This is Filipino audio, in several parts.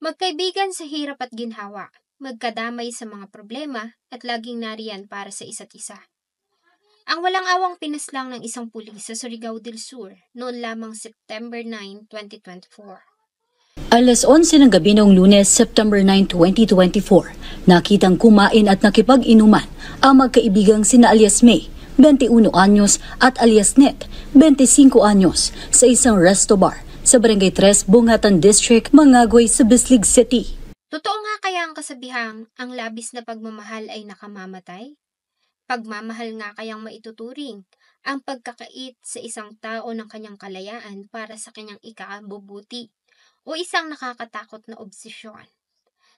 Magkaibigan sa hirap at ginhawa, magkadamay sa mga problema at laging nariyan para sa isa't isa. Ang walang awang pinaslang ng isang pulis sa Surigao del Sur noon lamang September 9, 2024. Alas 11 ng gabi noong Lunes, September 9, 2024, nakitang kumain at nakipag-inuman ang magkaibigang sina alias May, 21 anyos at alias Net, 25 anyos sa isang resto bar sa Barangay 3, Bungatan District, Mangagoy sa Bislig City. Totoo nga kaya ang kasabihang ang labis na pagmamahal ay nakamamatay? Pagmamahal nga kayang maituturing ang pagkakait sa isang tao ng kanyang kalayaan para sa kanyang ikabubuti o isang nakakatakot na obsesyon.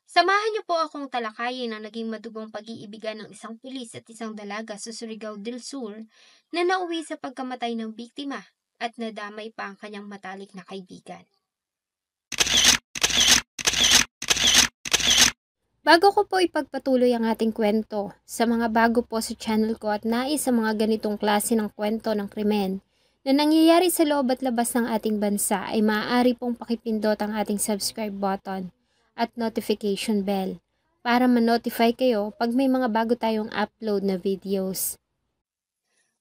Samahan niyo po akong talakayin ang naging madugong pag-iibigan ng isang pulis at isang dalaga sa Surigao del Sur na nauwi sa pagkamatay ng biktima at nadamay pa ang kanyang matalik na kaibigan. Bago ko po ipagpatuloy ang ating kwento, sa mga bago po sa channel ko at nais sa mga ganitong klase ng kwento ng krimen na nangyayari sa loob at labas ng ating bansa ay maaari pong pakipindot ang ating subscribe button at notification bell para ma-notify kayo pag may mga bago tayong upload na videos.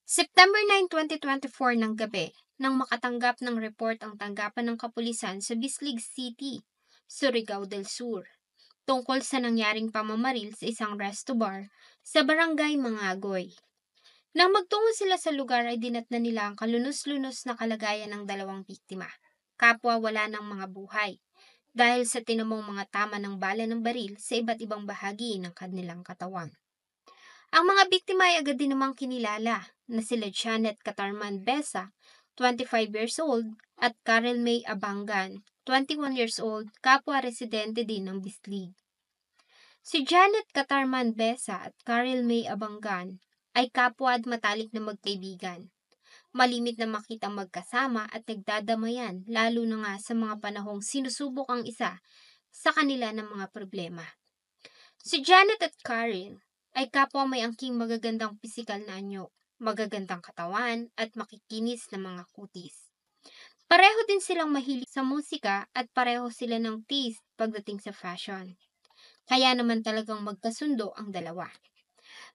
September 9, 2024 ng gabi, nang makatanggap ng report ang tanggapan ng kapulisan sa Bislig City, Surigao del Sur, tungkol sa nangyaring pamamaril sa isang resto bar sa Barangay Mangagoy. Nang magtungo sila sa lugar ay dinatnan nila ang kalunos-lunos na kalagayan ng dalawang biktima, kapwa wala ng mga buhay, dahil sa tinamong mga tama ng bala ng baril sa iba't ibang bahagi ng kanilang katawan. Ang mga biktima ay agad din namang kinilala na sila Janet Catarman Besa, 25 years old, at Karel May Abangan, 21 years old, kapwa residente din ng Bislig. Si Janet Catarman Besa at Karel May Abangan ay kapwa at matalik na magkaibigan. Malimit na makitang magkasama at nagdadamayan, lalo na nga sa mga panahong sinusubok ang isa sa kanila ng mga problema. Si Janet at Karel ay kapwa may angking magagandang pisikal na anyo, magagandang katawan at makikinis na mga kutis. Pareho din silang mahilig sa musika at pareho sila ng taste pagdating sa fashion. Kaya naman talagang magkasundo ang dalawa.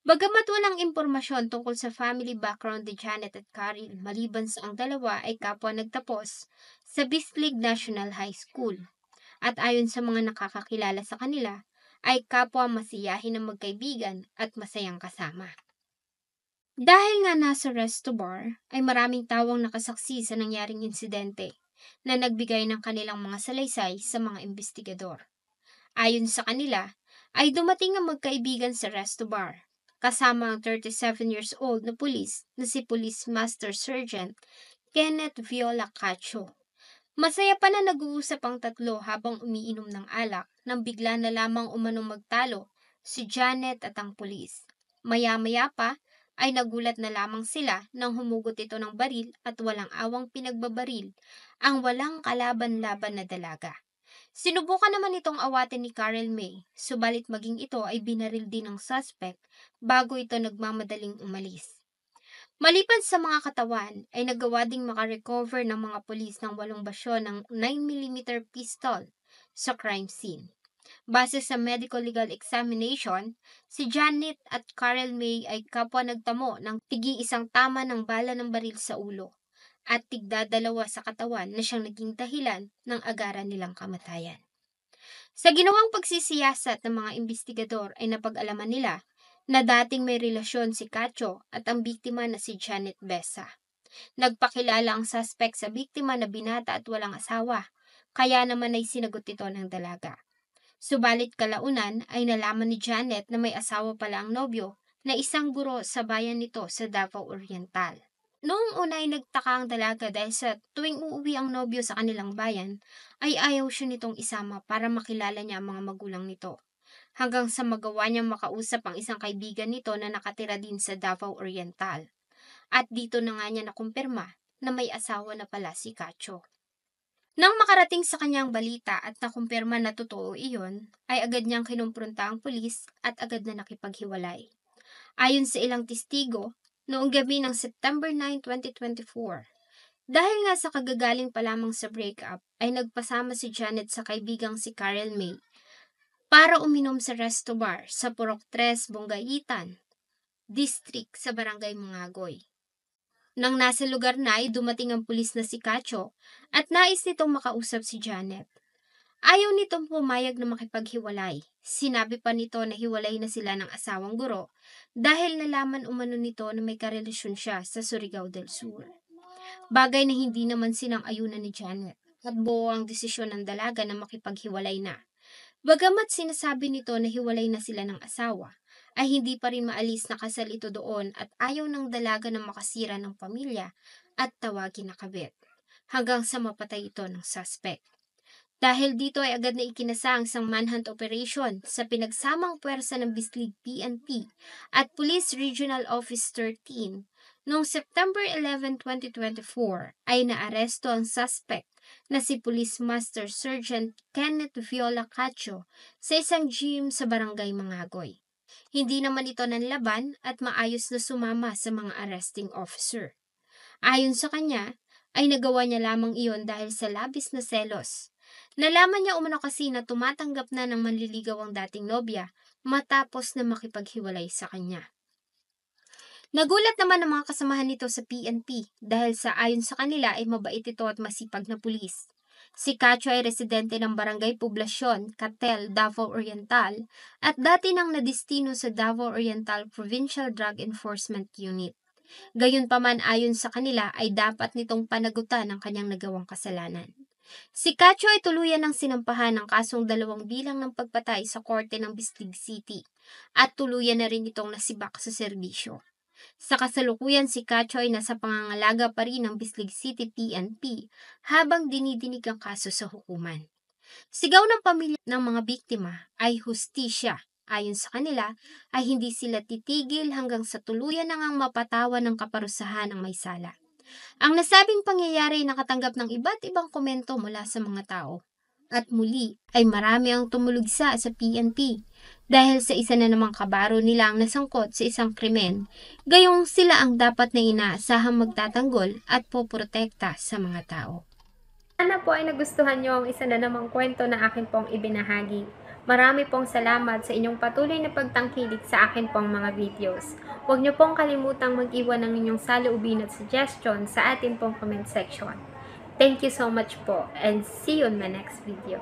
Bagamat walang impormasyon tungkol sa family background ni Janet at Karel, maliban sa ang dalawa ay kapwa nagtapos sa Bislig National High School. At ayon sa mga nakakakilala sa kanila, ay kapwa masiyahin ng magkaibigan at masayang kasama. Dahil nga nasa resto bar, ay maraming tawang nakasaksi sa nangyaring insidente na nagbigay ng kanilang mga salaysay sa mga investigador. Ayon sa kanila, ay dumating ang magkaibigan sa resto bar, kasama ang 37 years old na pulis na si Police Master Sergeant Kenneth Viola Cacho. Masaya pa na nag-uusap ang tatlo habang umiinom ng alak nang bigla na lamang umanong magtalo si Janet at ang pulis. Maya-maya pa ay nagulat na lamang sila nang humugot ito ng baril at walang awang pinagbabaril ang walang kalaban-laban na dalaga. Sinubukan naman itong awatin ni Karel May, subalit maging ito ay binaril din ng suspect bago ito nagmamadaling umalis. Maliban sa mga katawan, ay nagawa ding makarecover ng mga pulis ng 8 basyo ng 9mm pistol sa crime scene. Base sa medical legal examination, si Janet at Karel May ay kapwa nagtamo ng tig-iisang tama ng bala ng baril sa ulo at tigdadalawa sa katawan na siyang naging dahilan ng agaran nilang kamatayan. Sa ginawang pagsisiyasat ng mga investigador ay napag-alaman nila na dating may relasyon si Cacho at ang biktima na si Janet Besa. Nagpakilala ang suspect sa biktima na binata at walang asawa, kaya naman ay sinagot ito ng dalaga. Subalit kalaunan ay nalaman ni Janet na may asawa pala ang nobyo na isang guro sa bayan nito sa Davao Oriental. Noong una ay nagtaka ang dalaga dahil sa tuwing uuwi ang nobyo sa kanilang bayan, ay ayaw siya nitong isama para makilala niya ang mga magulang nito. Hanggang sa magawa niyang makausap ang isang kaibigan nito na nakatira din sa Davao Oriental. At dito na nga niya nakumpirma na may asawa na pala si Cacho. Nang makarating sa kanyang balita at nakumpirma na totoo iyon, ay agad niyang kinumpronta ang pulis at agad na nakipaghiwalay. Ayon sa ilang testigo, noong gabi ng September 9, 2024, Dahil nga sa kagagaling pa lamang sa breakup, ay nagpasama si Janet sa kaibigang si Karel May para uminom sa resto bar sa Purok 3, Bongaitan, District sa Barangay Mangagoy. Nang nasa lugar na ay dumating ang pulis na si Cacho at nais nitong makausap si Janet. Ayaw nitong pumayag na makipaghiwalay. Sinabi pa nito na hiwalay na sila ng asawang guro dahil nalaman umano nito na may karelasyon siya sa Surigao del Sur. Bagay na hindi naman sinang-ayunan ni Janet at buo ang desisyon ng dalaga na makipaghiwalay na. Bagamat sinasabi nito na hiwalay na sila ng asawa, ay hindi pa rin maalis na kasal ito doon at ayaw ng dalaga na makasira ng pamilya at tawagin na kabit, hanggang sa mapatay ito ng suspect. Dahil dito ay agad na ikinasa ang isang manhunt operation sa pinagsamang puwersa ng Bislig PNP at Police Regional Office 13. Noong September 11, 2024 ay naaresto ang suspect na si Police Master Sergeant Kenneth Viola Cacho sa isang gym sa Barangay Mangagoy. Hindi naman ito nanlaban at maayos na sumama sa mga arresting officer. Ayon sa kanya, ay nagawa niya lamang iyon dahil sa labis na selos. Nalaman niya umano kasi na tumatanggap na ng manliligaw ang dating nobya matapos na makipaghiwalay sa kanya. Nagulat naman ang mga kasamahan nito sa PNP dahil sa ayon sa kanila ay mabait ito at masipag na pulis. Si Cacho ay residente ng Barangay Poblasyon, Catel, Davao Oriental at dati nang nadistino sa Davao Oriental Provincial Drug Enforcement Unit. Gayunpaman ayon sa kanila ay dapat nitong panagutan ang kanyang nagawang kasalanan. Si Cacho ay tuluyan ng sinampahan ng kasong 2 bilang ng pagpatay sa korte ng Bislig City at tuluyan na rin itong nasibak sa serbisyo. Sa kasalukuyan si Cacho ay nasa pangangalaga pa rin ng Bislig City PNP habang dinidinig ang kaso sa hukuman. Sigaw ng pamilya ng mga biktima ay hustisya. Ayon sa kanila ay hindi sila titigil hanggang sa tuluyan na ngang mapatawan ng kaparusahan ng may sala. Ang nasabing pangyayari ay nakatanggap ng iba't ibang komento mula sa mga tao. At muli ay marami ang tumulugsa sa PNP dahil sa isa na namang kabaro nila ang nasangkot sa isang krimen, gayong sila ang dapat na inaasahang magtatanggol at poprotekta sa mga tao. Sana po ay nagustuhan niyo ang isa na namang kwento na akin pong ibinahagi. Marami pong salamat sa inyong patuloy na pagtangkilik sa akin pong mga videos. Huwag niyo pong kalimutang mag-iwan ng inyong saloobin at suggestion sa atin pong comment section. Thank you so much po and see you in my next video.